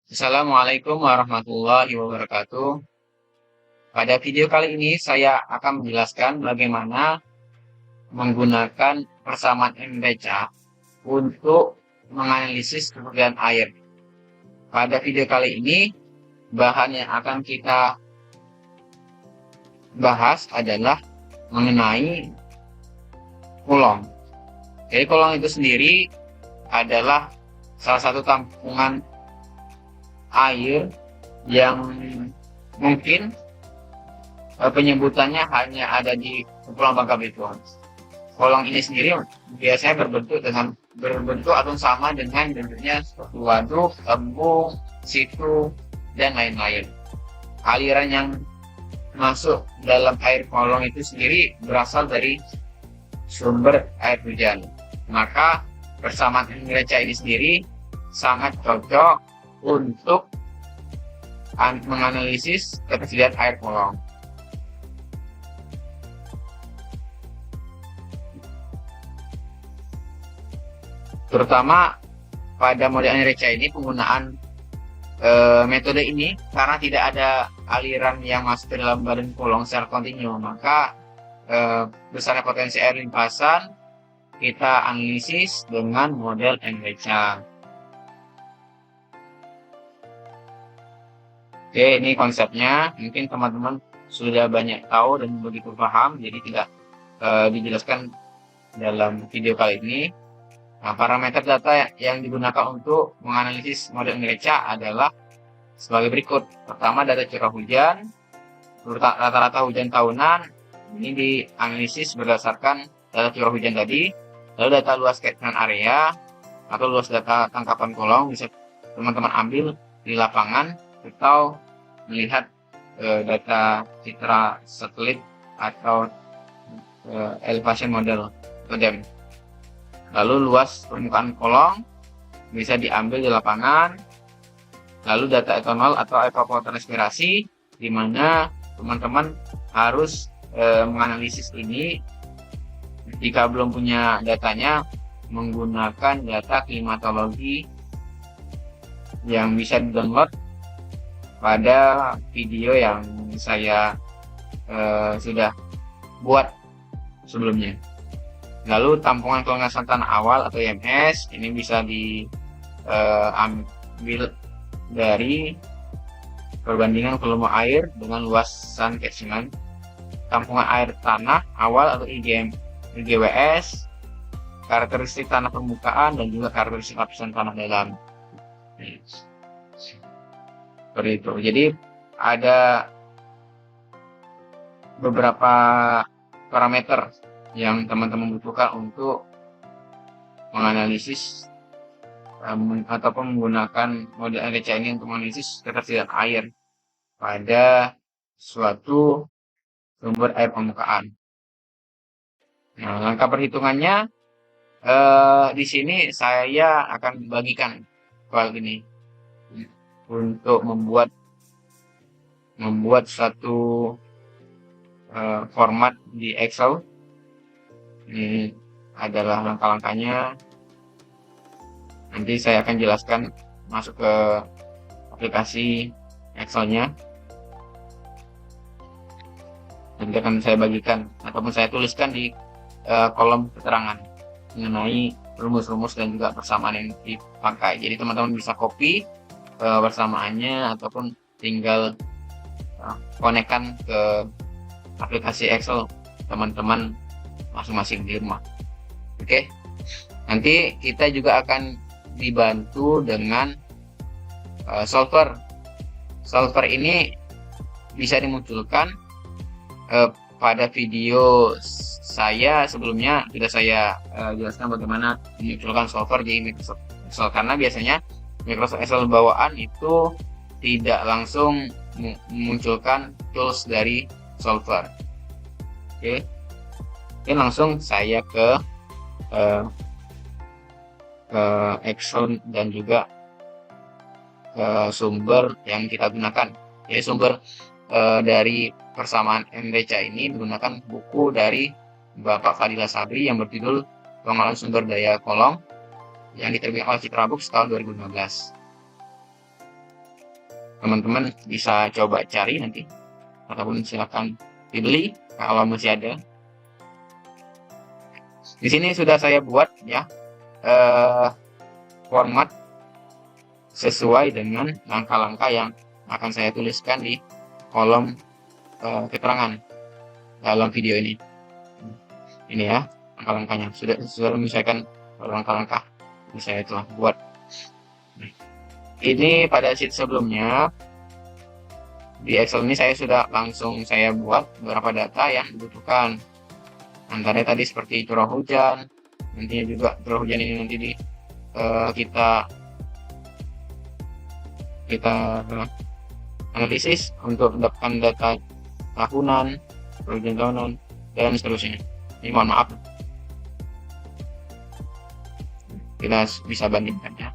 Assalamualaikum warahmatullahi wabarakatuh. Pada video kali ini saya akan menjelaskan bagaimana menggunakan persamaan MBCA untuk menganalisis ketersediaan air. Pada video kali ini, bahan yang akan kita bahas adalah mengenai kolong. Jadi kolong itu sendiri adalah salah satu tampungan air yang mungkin penyebutannya hanya ada di Kepulauan Bangka Belitung. Kolong ini sendiri biasanya berbentuk atau sama dengan bentuknya seperti waduk, embung, situ, dan lain-lain. Aliran yang masuk dalam air kolong itu sendiri berasal dari sumber air hujan. Maka persamaan MBCA ini sendiri sangat cocok untuk menganalisis ketersediaan air kolong. Terutama pada model MBCA ini penggunaan metode ini karena tidak ada aliran yang masuk ke dalam badan kolong secara kontinu, maka besarnya potensi air limpasan kita analisis dengan model MBCA. Oke, ini konsepnya. Mungkin teman-teman sudah banyak tahu dan begitu paham, jadi tidak dijelaskan dalam video kali ini. Nah, parameter data yang digunakan untuk menganalisis model MBCA adalah sebagai berikut. Pertama, data curah hujan, rata-rata hujan tahunan. Ini dianalisis berdasarkan data curah hujan tadi. Lalu data luas catchment area atau luas data tangkapan kolong bisa teman-teman ambil di lapangan atau melihat data citra satelit atau elevation model atau DEM. Lalu luas permukaan kolong bisa diambil di lapangan. Lalu data etanol atau evapotranspirasi, di mana teman-teman harus menganalisis ini. Jika belum punya datanya, menggunakan data klimatologi yang bisa di-download pada video yang saya sudah buat sebelumnya. Lalu tampungan kelangsungan tanah awal atau IMS ini bisa diambil dari perbandingan volume air dengan luasan catchment, tampungan air tanah awal atau IGWS, karakteristik tanah permukaan, dan juga karakteristik lapisan tanah dalam. Seperti itu. Jadi ada beberapa parameter yang teman-teman butuhkan untuk menganalisis ataupun menggunakan model MBCA ini untuk menganalisis ketersediaan air pada suatu sumber air permukaan. Nah, langkah perhitungannya di sini saya akan bagikan file ini untuk membuat satu format di Excel. Ini adalah langkah-langkahnya. Nanti saya akan jelaskan masuk ke aplikasi Excel-nya. Nanti akan saya bagikan ataupun saya tuliskan di kolom keterangan mengenai rumus-rumus dan juga persamaan yang dipakai. Jadi teman-teman bisa copy persamaannya ataupun tinggal konekkan ke aplikasi Excel teman-teman masing-masing di rumah. Oke. Nanti kita juga akan dibantu dengan solver. Solver ini bisa dimunculkan pada video saya sebelumnya. Sudah saya jelaskan bagaimana memunculkan solver di Microsoft Excel, karena biasanya Microsoft Excel bawaan itu tidak langsung memunculkan tools dari solver. Oke. Oke, langsung saya ke Excel dan juga sumber yang kita gunakan. Jadi sumber dari persamaan MBCA ini menggunakan buku dari Bapak Fadila Sabri yang berjudul Pengelolaan Sumber Daya Kolong yang diterbitkan oleh Citra Books tahun 2015. teman-teman bisa coba cari nanti, ataupun silakan dibeli kalau masih ada. Di sini sudah saya buat ya format sesuai dengan langkah-langkah yang akan saya tuliskan di kolom keterangan dalam video ini. Ini ya langkah-langkahnya, sudah menyesuaikan langkah-langkah yang saya telah buat. Ini pada sheet sebelumnya di Excel ini saya sudah langsung saya buat beberapa data yang dibutuhkan. Antara tadi seperti curah hujan, nantinya juga curah hujan ini nanti kita analisis untuk mendapatkan data tahunan, curah hujan tahunan, dan seterusnya. Ini mohon maaf, kita bisa bandingkan ya.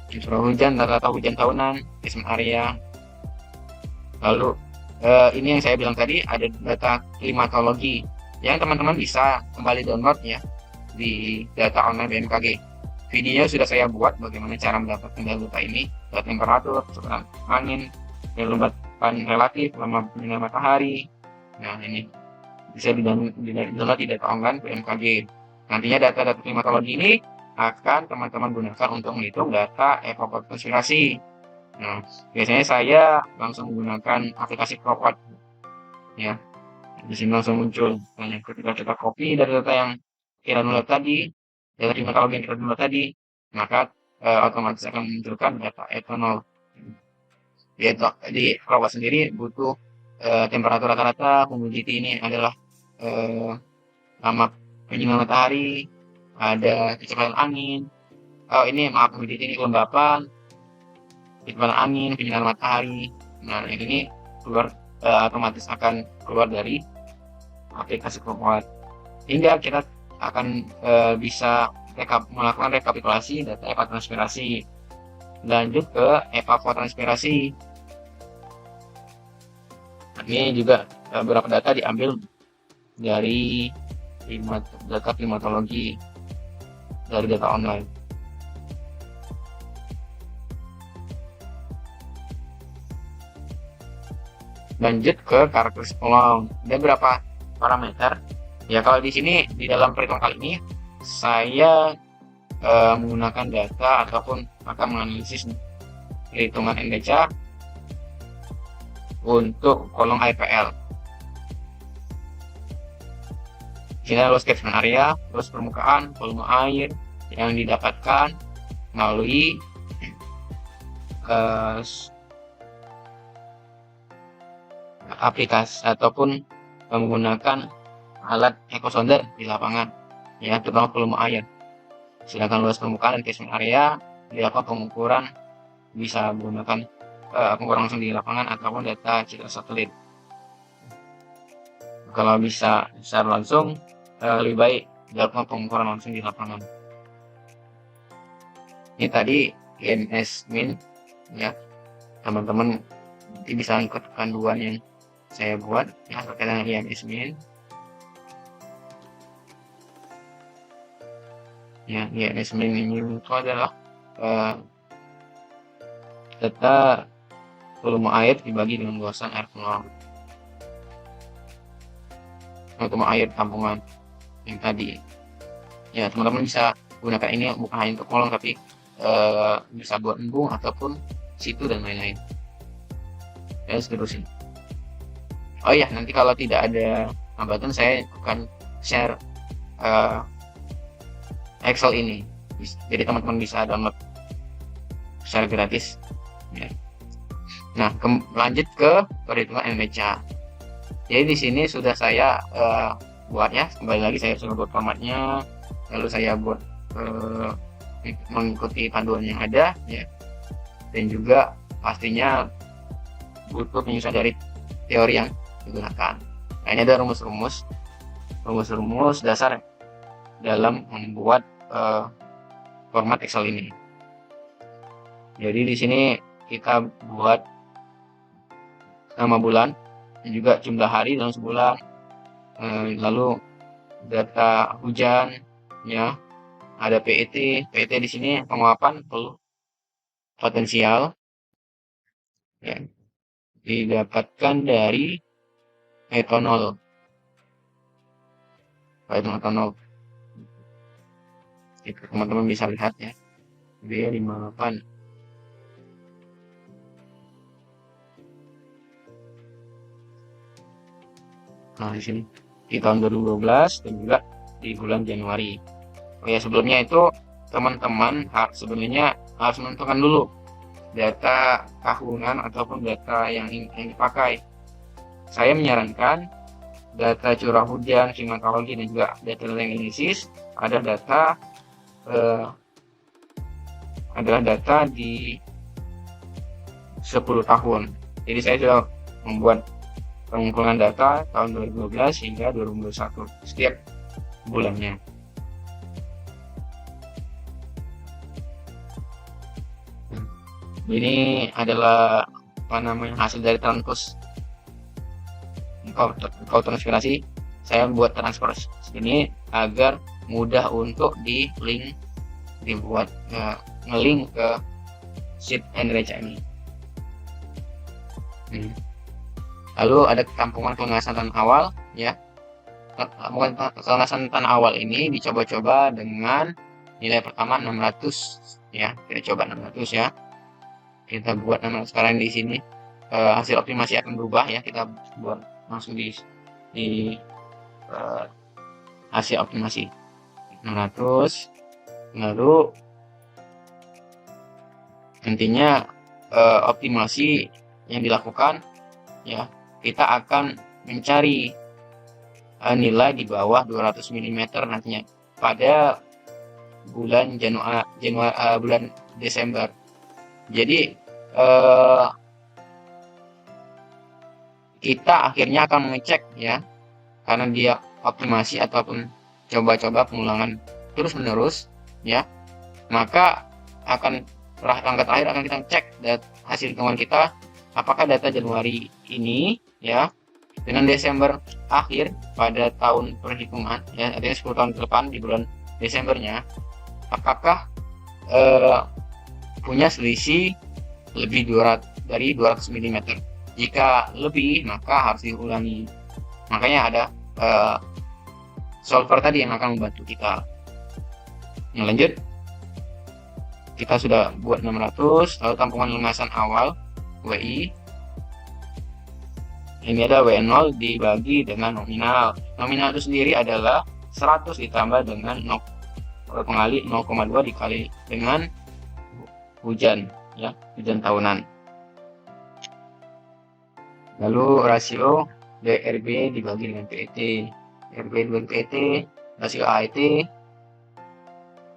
Curah hujan, data hujan tahunan, catchment area. Lalu ini yang saya bilang tadi, ada data klimatologi yang teman-teman bisa kembali download ya di data online BMKG. Videonya sudah saya buat bagaimana cara mendapatkan data ini, data temperatur, kecepatan angin, kelembapan relatif, lama sinar matahari. Nah, ini bisa di-download di data online BMKG. Nantinya data-data klimatologi ini akan teman-teman gunakan untuk menghitung data evapor konspirasi. Nah, biasanya saya langsung menggunakan aplikasi Cropot ya. Di sini langsung muncul. Nah, ketika kita copy dari data yang kita download tadi, data klimatologi yang kita download tadi, maka otomatis akan munculkan data etanol. Di Cropot sendiri butuh temperatur rata-rata, humidity ini adalah lama penyinaran matahari, ada kecepatan angin. Oh ini maaf, humidity ini kelembapan, kecepatan angin, penyinaran matahari. Nah ini keluar otomatis akan keluar dari aplikasi Cropot, hingga kita akan bisa melakukan rekapitulasi data evapotranspirasi. Lanjut ke evapotranspirasi. Ini juga beberapa data diambil dari data klimatologi dari data online. Lanjut ke karakteristik peluang. Ada berapa parameter? Ya kalau di sini di dalam perhitungan kali ini saya menggunakan data ataupun akan menganalisis perhitungan NDCA untuk kolom IPL. Sini ada luas catchment area, luas permukaan, volume air yang didapatkan melalui aplikasi ataupun menggunakan alat ecosonder di lapangan ya, terutama volume air. Sedangkan luas permukaan dan catchment area dilakukan pengukuran, bisa menggunakan pengukuran langsung di lapangan ataupun data citra satelit. Kalau bisa secara langsung lebih baik dilakukan pengukuran langsung di lapangan. Ini tadi IMS min ya, teman-teman nanti bisa ikut panduan yang saya buat ya terkait dengan IMS min. Ya, IMS min ini itu adalah data volume air dibagi dengan luasan air peluang. Volume air tampungan yang tadi. Ya, teman-teman bisa gunakan ini bukan hanya untuk kolom, tapi bisa buat embung ataupun situ dan lain-lain. Dan seterusnya. Oh iya, nanti kalau tidak ada hambatan saya akan share Excel ini. Jadi teman-teman bisa download secara gratis. Ya. Nah, lanjut ke perhitungan NDCA. Jadi di sini sudah saya buat ya, kembali lagi saya sudah buat formatnya, lalu saya buat mengikuti panduan yang ada ya, dan juga pastinya butuh penyusunan dari teori yang digunakan. Nah, ini ada rumus-rumus dasar dalam membuat format Excel ini. Jadi di sini kita buat nama bulan dan juga jumlah hari dalam sebulan, lalu data hujan ya, ada PET di sini penguapan potensial, ya, didapatkan dari etanol. Etanol itu teman-teman bisa lihat ya, B58. Nah, di sini di tahun 2012 dan juga di bulan Januari. Oh ya, sebelumnya itu teman-teman sebenarnya harus menentukan dulu data tahunan ataupun data yang dipakai. Saya menyarankan data curah hujan, klimatologi, dan juga data analisis adalah data di 10 tahun. Jadi saya sudah membuat pengumpulan data tahun 2012 hingga 2021 setiap bulannya. Ini adalah hasil dari transfer. Kau transpirasi, saya buat transfer ini agar mudah untuk dibuat ngelink ke sheet neraca ini. Lalu ada tampungan pelunasan tanah awal ya. Pelunasan tanah awal ini dicoba-coba dengan nilai pertama 600 ya. Kita coba 600 ya. Kita buat 600 sekarang di sini. Hasil optimasi akan berubah ya. Kita buat langsung di hasil optimasi 600. Lalu nantinya optimasi yang dilakukan ya, kita akan mencari nilai di bawah 200 mm nantinya pada bulan bulan Desember. Jadi kita akhirnya akan mengecek ya, karena dia optimasi ataupun coba-coba pengulangan terus-menerus ya, maka langkah terakhir akan kita cek hasil hitungan kita, apakah data Januari ini ya dengan Desember akhir pada tahun perhitungan ya, artinya 10 tahun ke depan di bulan Desembernya, apakah punya selisih lebih dari 200 mm. Jika lebih, maka harus diulangi. Makanya ada solver tadi yang akan membantu kita. Yang lanjut, kita sudah buat 600. Lalu tampungan lunasan awal WI, ini ada W0 dibagi dengan nominal. Nominal itu sendiri adalah 100 ditambah dengan pengali 0,2 dikali dengan hujan ya, hujan tahunan. Lalu rasio DRB dibagi dengan PET, RB dibagi PET, rasio AET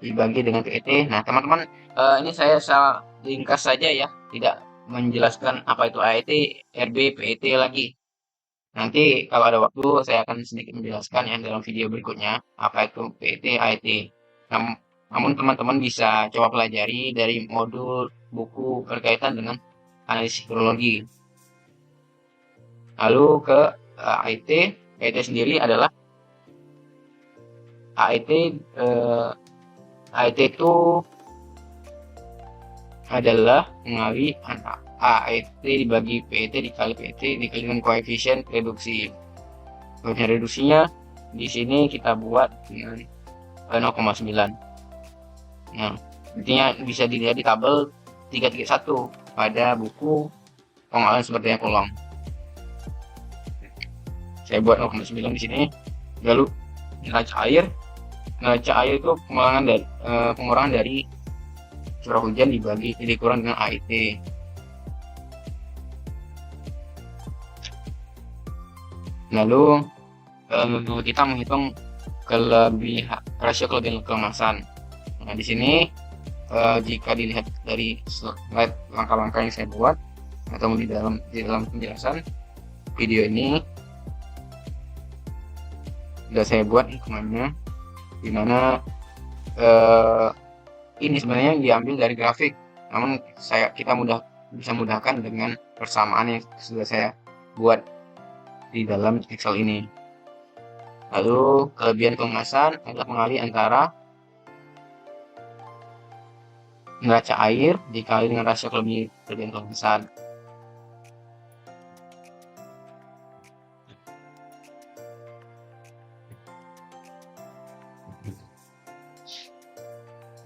dibagi dengan PET. Nah teman-teman, ini saya ringkas saja ya, tidak menjelaskan apa itu AET, RB, PET lagi. Nanti kalau ada waktu saya akan sedikit menjelaskan ya dalam video berikutnya apa itu PET, AET. Namun teman-teman bisa coba pelajari dari modul buku berkaitan dengan analisis hidrologi. Lalu ke AET. AET sendiri adalah AET itu adalah mengalami AET dibagi PET dikali PET dikali dengan koefisien reduksi. Koefisien reduksinya di sini kita buat dengan 0,9. Nah, intinya bisa dilihat di tabel 331 pada buku pengolahan sepertinya kolom. Saya buat 0,9 di sini. Lalu neraca air. Neraca air itu pengurangan dari curah hujan dikurang dengan AET. Lalu kita menghitung rasio kelebihan kemasan. Nah di sini jika dilihat dari slide langkah-langkah yang saya buat atau di dalam penjelasan video ini sudah saya buat hitungannya, dimana ini sebenarnya diambil dari grafik, namun kita bisa mudahkan dengan persamaan yang sudah saya buat di dalam Excel ini. Lalu kelebihan kemasan adalah pengali antara neraca air dikali dengan rasio kelebihan kemasan.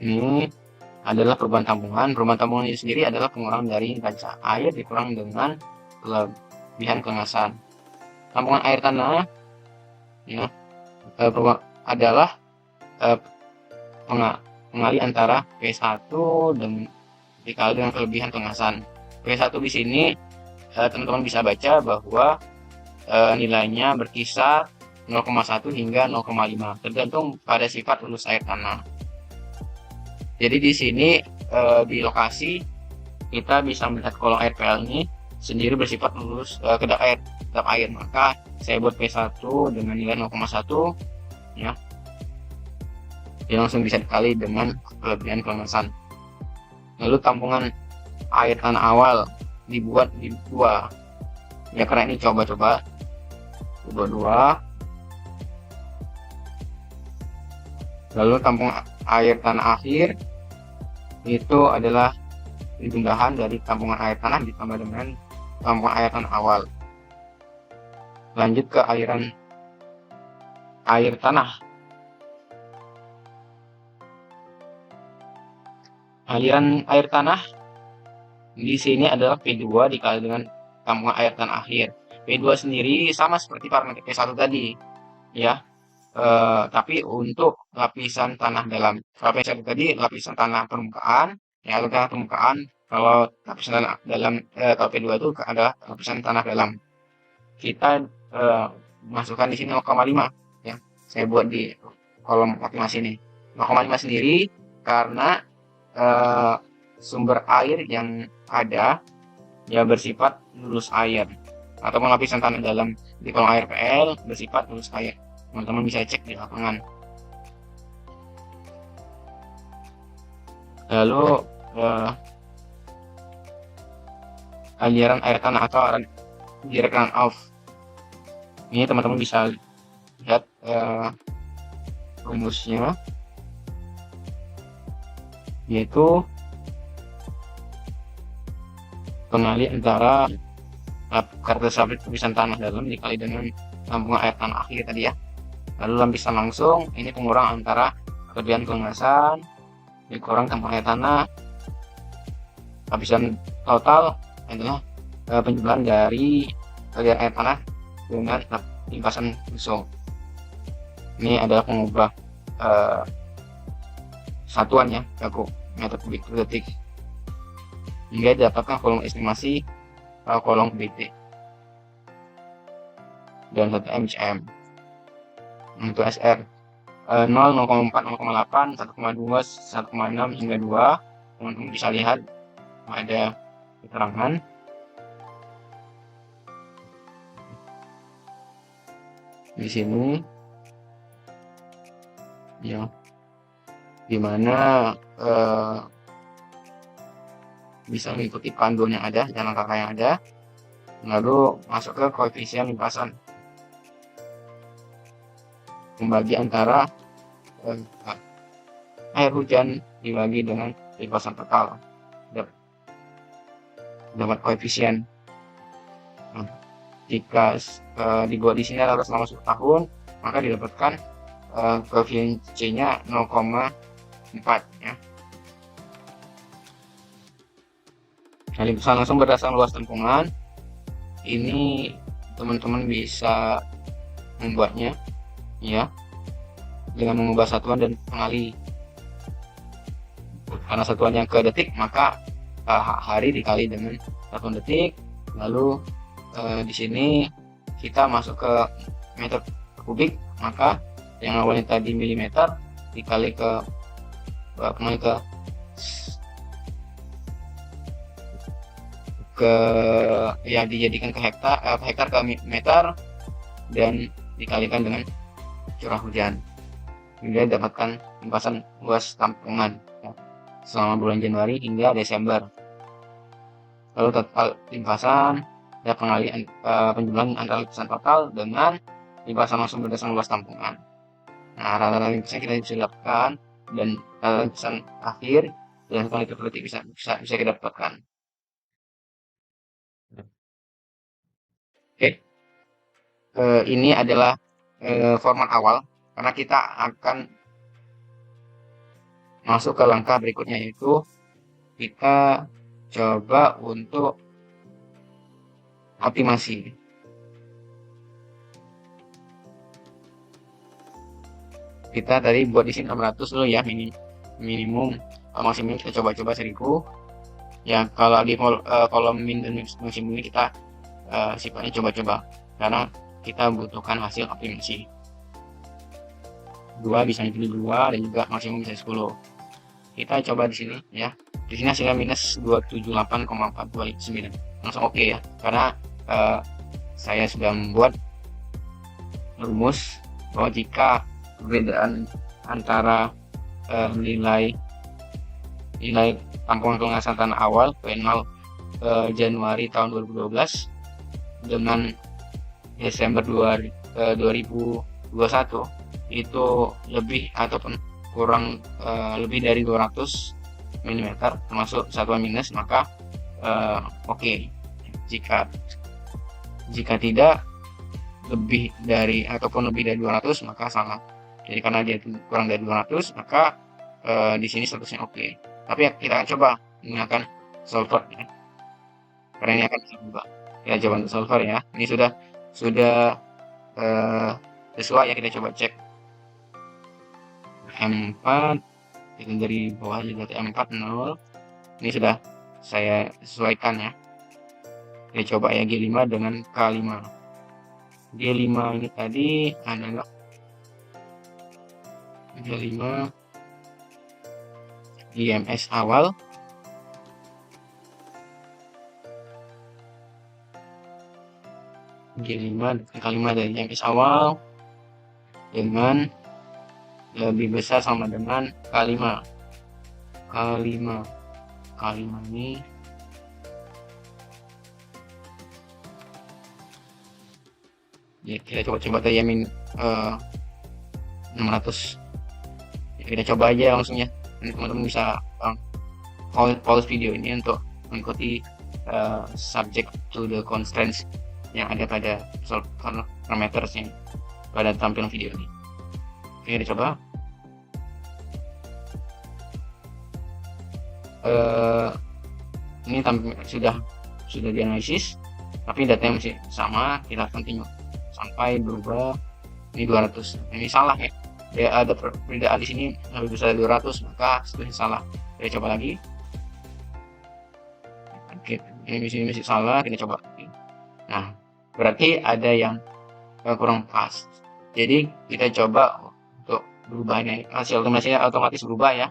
Ini adalah perubahan tampungan. Perubahan tampungan ini sendiri adalah pengurangan dari panca air dikurang dengan kelebihan kemasan. Tampungan air tanah ya, adalah pengalih antara P1 dan dikali dengan kelebihan kemasan. P1 di sini teman-teman bisa baca bahwa nilainya berkisar 0,1 hingga 0,5 tergantung pada sifat lulus air tanah. Jadi di sini di lokasi kita bisa melihat kolom air PL ini sendiri bersifat lulus kedap air. Maka saya buat P1 dengan nilai 0,1 ya. Dia langsung bisa dikali dengan kelebihan kemasan. Lalu tampungan air tanah awal dibuat di 2 ya, karena ini coba-coba 2. Lalu tampungan air tanah akhir itu adalah jumlahan dari tampungan air tanah ditambah dengan tampungan air tanah awal. Lanjut ke aliran air tanah. Aliran air tanah di sini adalah P2 dikali dengan tampungan air tanah akhir. P2 sendiri sama seperti parameter P1 tadi ya. Tapi untuk lapisan tanah dalam, kalau P1 tadi lapisan tanah permukaan ya, tanah permukaan. Kalau lapisan tanah dalam kalau P2 itu adalah lapisan tanah dalam. Kita masukkan di sini 0,5 ya. Saya buat di kolom optimasi ini 0,5 sendiri karena sumber air yang ada ya bersifat lulus air, atau lapisan tanah dalam di kolom air PL bersifat lulus air. Teman-teman bisa cek di lapangan. Lalu aliran air tanah atau direct runoff. Ini teman-teman bisa lihat rumusnya, yaitu pengalih antara karakteristik lapisan tanah dalam dikali dengan tampungan air tanah akhir tadi ya. Lalu lapisan langsung ini pengurang antara kelebihan kemasan dikurang tampungan air tanah. Lapisan total adalah penjumlahan dari aliran air tanah dengan limpasan langsung. Ini adalah pengubah satuannya Yaku meter kubik per detik hingga didapatkan kolom estimasi kolom BT dan 1 mcm. Untuk SR 0, 0,4, 0,8, 1,2, 1,6 hingga 2. Teman-teman bisa lihat ada keterangan. Di sini ya, dimana bisa mengikuti panduan yang ada, jalan kakak yang ada, lalu masuk ke koefisien limpasan, membagi antara air hujan dibagi dengan limpasan total, dapat koefisien. Jika dibuat di sini adalah selama 10 tahun, maka didapatkan koefisien C-nya 0,4 ya. Nah, limpasan langsung berdasarkan luas tampungan ini teman-teman bisa membuatnya ya dengan mengubah satuan dan pengalih. Karena satuannya ke detik, maka hari dikali dengan satuan detik. Lalu di sini kita masuk ke meter kubik, maka yang awalnya tadi milimeter dikali ke yang dijadikan ke hektar ke meter dan dikalikan dengan curah hujan hingga dapatkan limpasan luas tampungan ya, selama bulan Januari hingga Desember. Lalu total limpasan dan pengalihan penjumlahan antara limpasan total dengan limpasan langsung berdasarkan luas tampungan. Nah, rata-rata limpasan kita bisa dapatkan dan rata-rata limpasan akhir dan liter per detik bisa kita dapatkan. Oke, ini adalah format awal karena kita akan masuk ke langkah berikutnya, yaitu kita coba untuk optimasi. Kita tadi buat di sini 600 dulu ya, minimum, maksimum kita coba-coba 1000 ya. Kalau di kolom min dan maksimum ini kita sifatnya coba-coba, karena kita butuhkan hasil optimasi. 2 bisa pilih 2 dan juga maksimum bisa 10. Kita coba di sini ya. Di sini hasilnya minus 278,429. Langsung oke ya, karena saya sudah membuat rumus bahwa jika perbedaan antara nilai tanggungan pelunasan tanah awal final Januari tahun 2012 dengan Desember 2021 itu lebih ataupun kurang lebih dari 200 mm termasuk satuan minus, maka oke. Jika tidak lebih dari ataupun lebih dari 200 maka salah. Jadi karena dia kurang dari 200 maka di sini statusnya oke. Tapi ya, kita akan coba menggunakan solver ya. Karena ini akan bisa berubah. Kita coba untuk solver ya. Ini sudah sesuai ya, kita coba cek M4 itu dari bawah juga M4 0. Ini sudah saya sesuaikan ya. Kita coba ya G5 dengan K5. G5 ini tadi adalah G5 IMS awal G5 K5 dari IMS awal dengan lebih besar sama dengan K5 ini ya, kita coba tadi ya 600 ya, kita coba aja langsung ya. Ini teman-teman bisa pause video ini untuk mengikuti subject to the constraints yang ada pada parametersnya pada tampilan video ini. Oke, kita coba. Ini sudah dianalisis, tapi datanya masih sama. Kita continue sampai berubah. Ini 200. Ini salah ya. Dia ada perbedaan di sini lebih besar dari 200, maka itu salah. Kita coba lagi. Oke, ini di sini masih salah. Kita coba. Nah, berarti ada yang kurang pas. Jadi kita coba untuk berubahnya, hasil optimasinya otomatis berubah ya.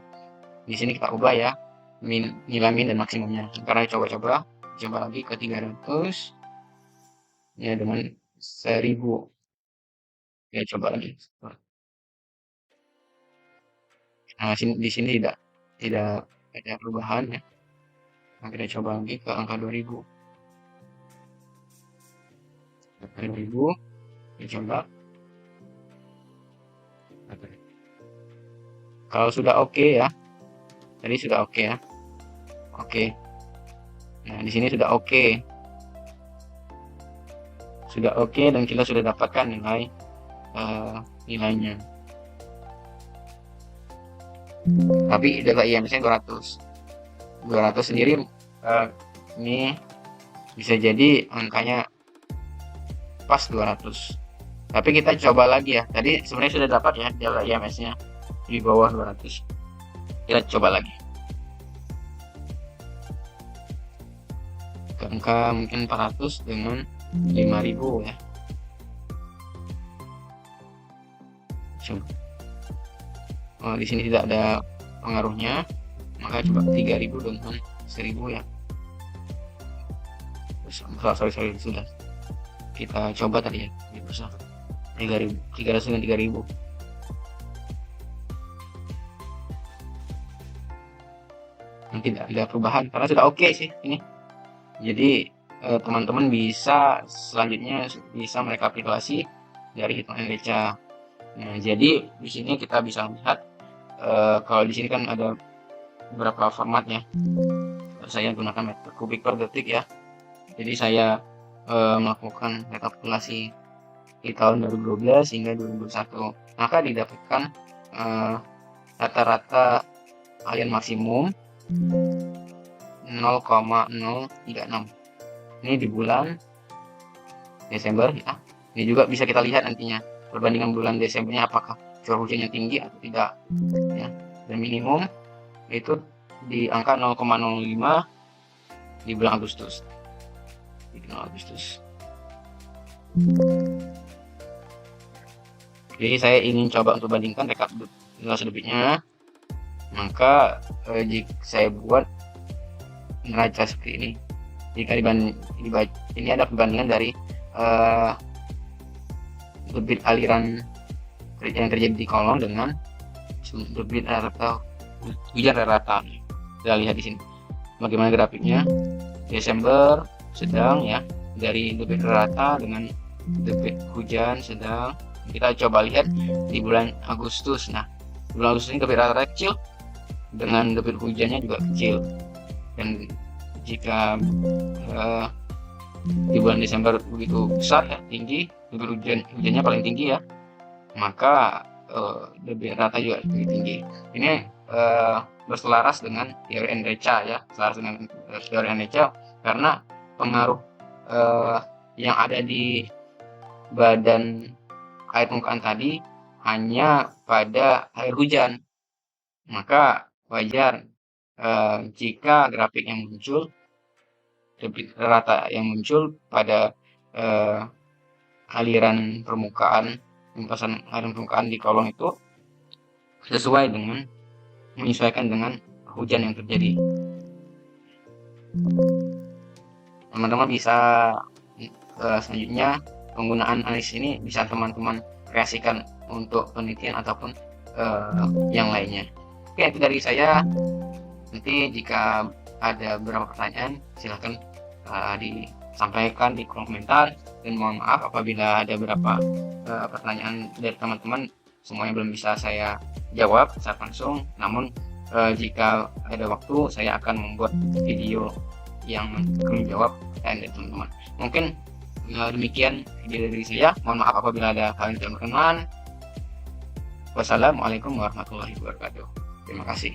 Di sini kita ubah ya, nilai min dan maksimumnya. Karena coba lagi ke 300 ya dengan 1000. Ya coba lagi. Nah, di sini tidak ada perubahan ya. Nah, kita coba lagi ke angka 2000. Kita coba. Kalau sudah oke ya, tadi sudah oke ya. Oke. Nah, di sini sudah oke. Sudah oke dan kita sudah dapatkan nilainya. Tapi data IMS-nya 200 sendiri ini bisa jadi angkanya pas 200. Tapi kita coba lagi ya. Tadi sebenarnya sudah dapat ya data IMS-nya di bawah 200. Kita coba lagi. Ke angka mungkin 400 dengan 5000 ya. Coba. Oh, di sini tidak ada pengaruhnya, maka coba 3000 dengan 1000 ya. Sorry sudah kita coba tadi ya, bisa 300 dengan 3000. Tidak ada perubahan karena sudah oke sih ini. Jadi teman-teman bisa selanjutnya bisa merekapitulasi dari hitungan NDCA. Nah, jadi di sini kita bisa melihat kalau di sini kan ada beberapa formatnya. Saya gunakan meter kubik per detik ya. Jadi saya melakukan rekapitulasi di tahun 2012 hingga 2021. Maka didapatkan rata-rata aliran maksimum 0,036. Ini di bulan Desember ya. Ini juga bisa kita lihat nantinya perbandingan bulan Desembernya apakah curah hujannya tinggi atau tidak ya. Dan minimum itu di angka 0,05 di bulan Agustus. Jadi saya ingin coba untuk bandingkan rekapitulasi debitnya. Maka jika saya buat neraca seperti ini, jika ini ada perbandingan dari debit aliran yang terjadi di kolom dengan debit rata hujan rata. Kita lihat di sini bagaimana grafiknya. Desember sedang ya, dari debit rata dengan debit hujan sedang. Kita coba lihat di bulan Agustus. Nah, bulan Agustus ini debit rata kecil dengan debit hujannya juga kecil. Dan jika di bulan Desember begitu besar ya, tinggi, debit hujannya paling tinggi ya, maka debit rata juga lebih tinggi. Ini berselaras dengan teori Enreca ya, selaras dengan teori Enreca, karena pengaruh yang ada di badan air permukaan tadi hanya pada air hujan. Maka wajar jika grafik yang muncul, debit rata yang muncul pada aliran permukaan, limpasan aliran permukaan di kolom itu sesuai dengan menyesuaikan dengan hujan yang terjadi. Teman-teman bisa selanjutnya penggunaan analisis ini bisa teman-teman kreasikan untuk penelitian ataupun yang lainnya. Oke, itu dari saya. Nanti jika ada beberapa pertanyaan silahkan disampaikan di kolom komentar, dan mohon maaf apabila ada beberapa pertanyaan dari teman-teman semuanya belum bisa saya jawab secara langsung. Namun jika ada waktu saya akan membuat video yang menjawab pertanyaan dari teman-teman. Mungkin demikian video dari saya. Mohon maaf apabila ada hal yang tidak berkenan. Wassalamualaikum warahmatullahi wabarakatuh. Terima kasih.